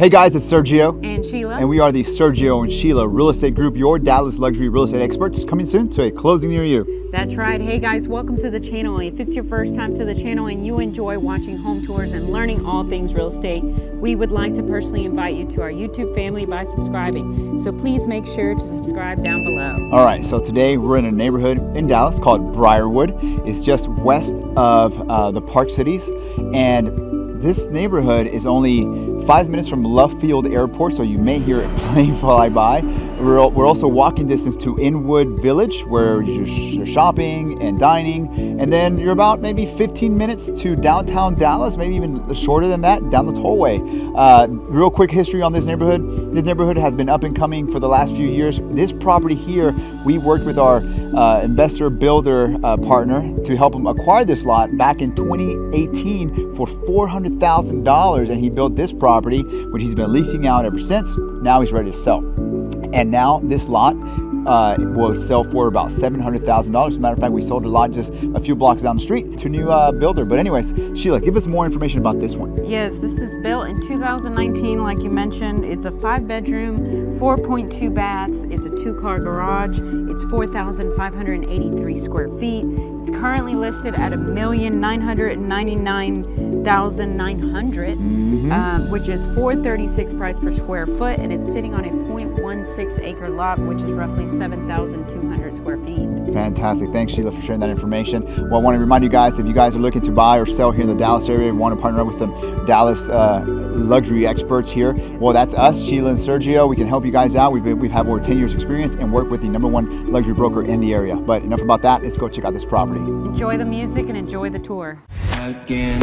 Hey guys, it's Sergio and Sheila, and we are the Sergio and Sheila Real Estate Group, your Dallas luxury real estate experts, coming soon to a closing near you. That's right. Hey guys, welcome to the channel. If it's your first time to the channel and you enjoy watching home tours and learning all things real estate, we would like to personally invite you to our YouTube family by subscribing. So please make sure to subscribe down below. All right, so today we're in a neighborhood in Dallas called Briarwood. It's just west of the Park Cities, and this neighborhood is only 5 minutes from Love Field Airport, so you may hear a plane fly by. We're also walking distance to Inwood Village, where you're shopping and dining, and then you're about maybe 15 minutes to downtown Dallas, maybe even shorter than that, down the tollway. Real quick history on this neighborhood. This neighborhood has been up and coming for the last few years. This property here, we worked with our investor builder partner to help him acquire this lot back in 2018 for $400,000, and he built this property, which he's been leasing out ever since. Now he's ready to sell. And now this lot will sell for about $700,000. As a matter of fact, we sold a lot just a few blocks down the street to a new builder. But anyways, Sheila, give us more information about this one. Yes, this is built in 2019, like you mentioned. It's a 5-bedroom, 4.2 baths. It's a 2-car garage. It's 4,583 square feet. It's currently listed at $1,999,900, which is $436 price per square foot, and it's sitting on a 0.16 acre lot, which is roughly 7,200 square feet. Fantastic. Thanks, Sheila, for sharing that information. Well, I want to remind you guys, if you guys are looking to buy or sell here in the Dallas area, want to partner up with some Dallas luxury experts here, well, that's us, Sheila and Sergio. We can help you guys out. We've had over 10 years experience and work with the #1 luxury broker in the area. But enough about that. Let's go check out this property. Enjoy the music and enjoy the tour. Again.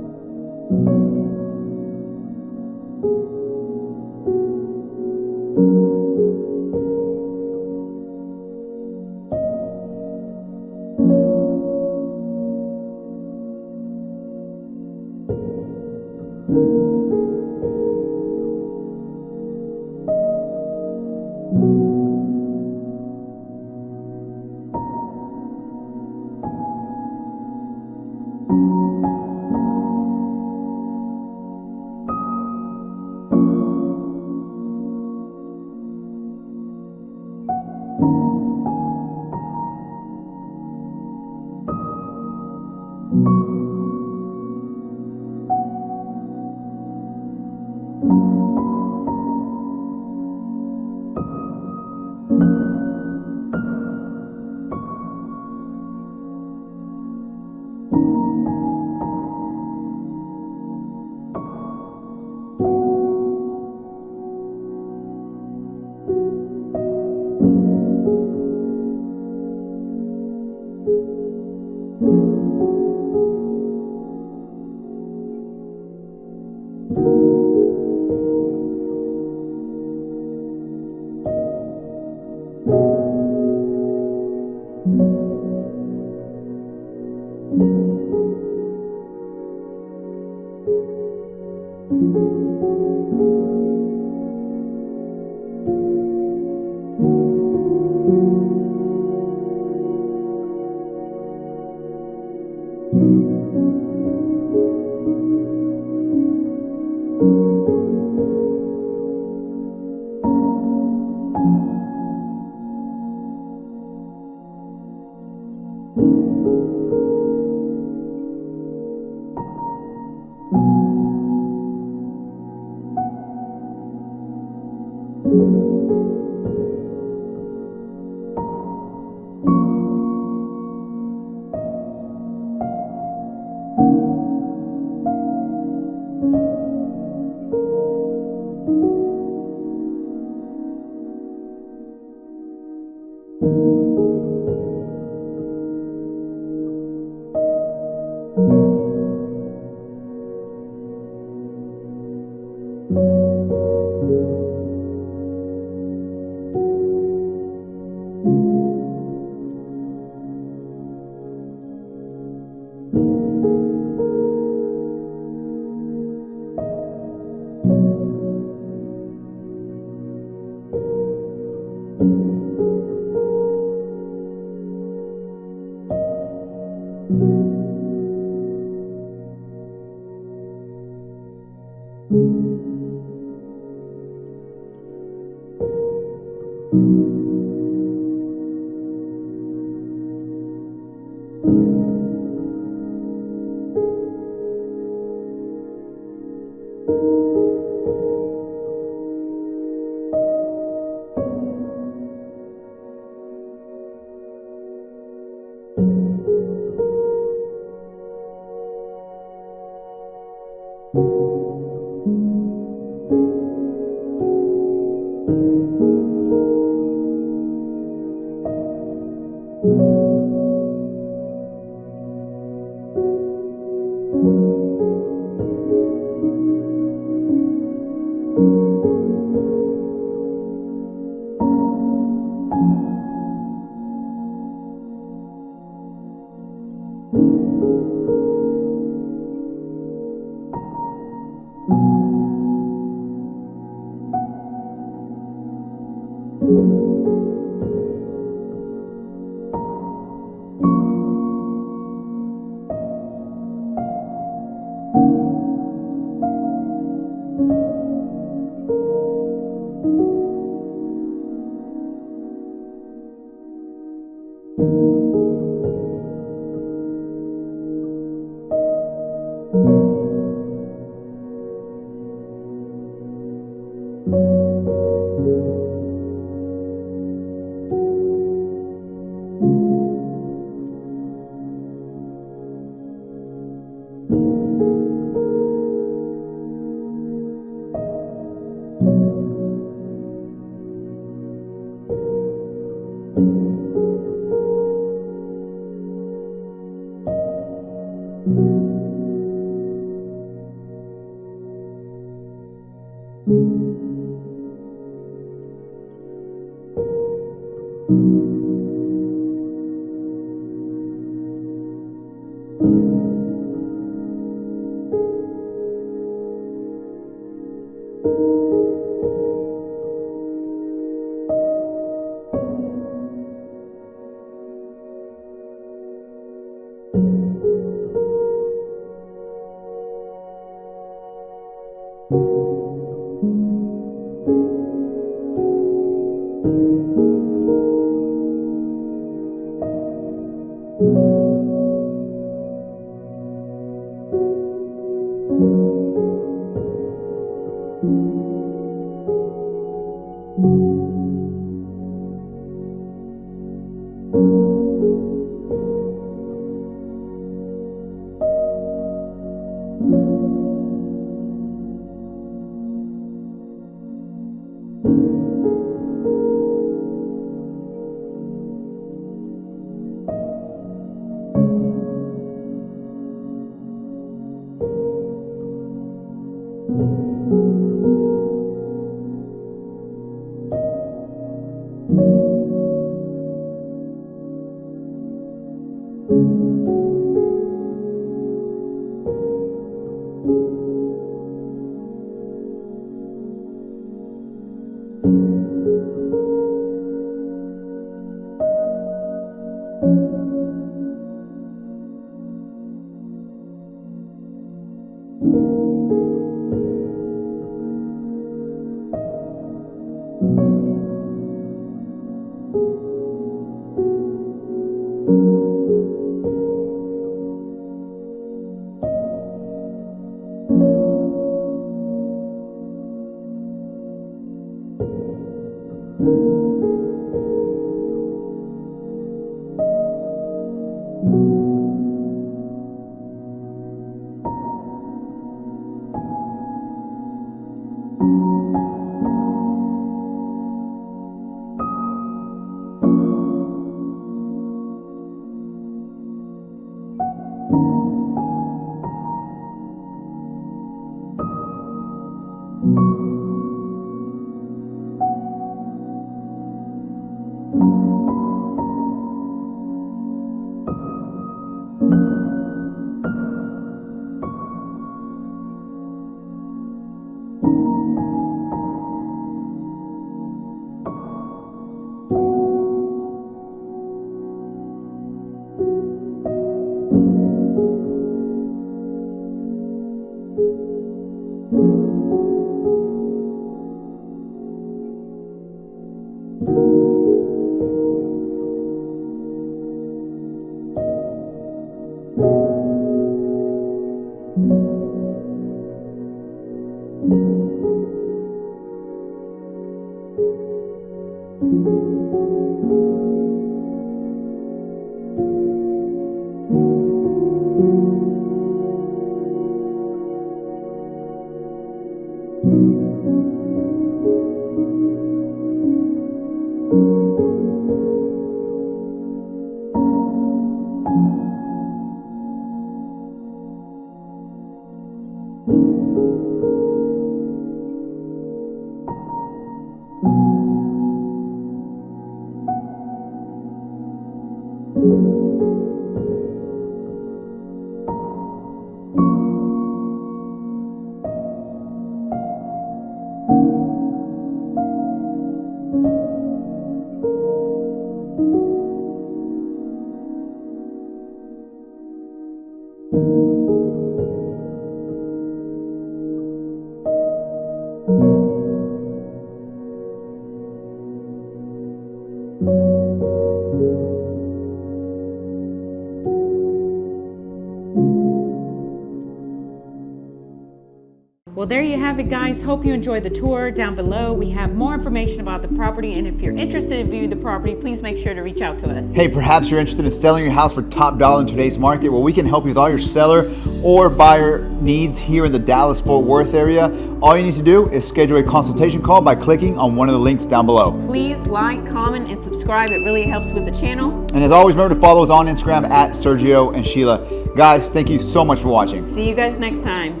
Well, Well, there you have it, guys. Hope you enjoyed the tour. Down below, we have more information about the property, and if you're interested in viewing the property, please make sure to reach out to us. Hey, perhaps you're interested in selling your house for top dollar in today's market. Well, we can help you with all your seller or buyer needs here in the Dallas-Fort Worth area. All you need to do is schedule a consultation call by clicking on one of the links down below. Please like, comment, and subscribe. It really helps with the channel. And as always, remember to follow us on Instagram at Sergio and Sheila. Guys, thank you so much for watching. See you guys next time.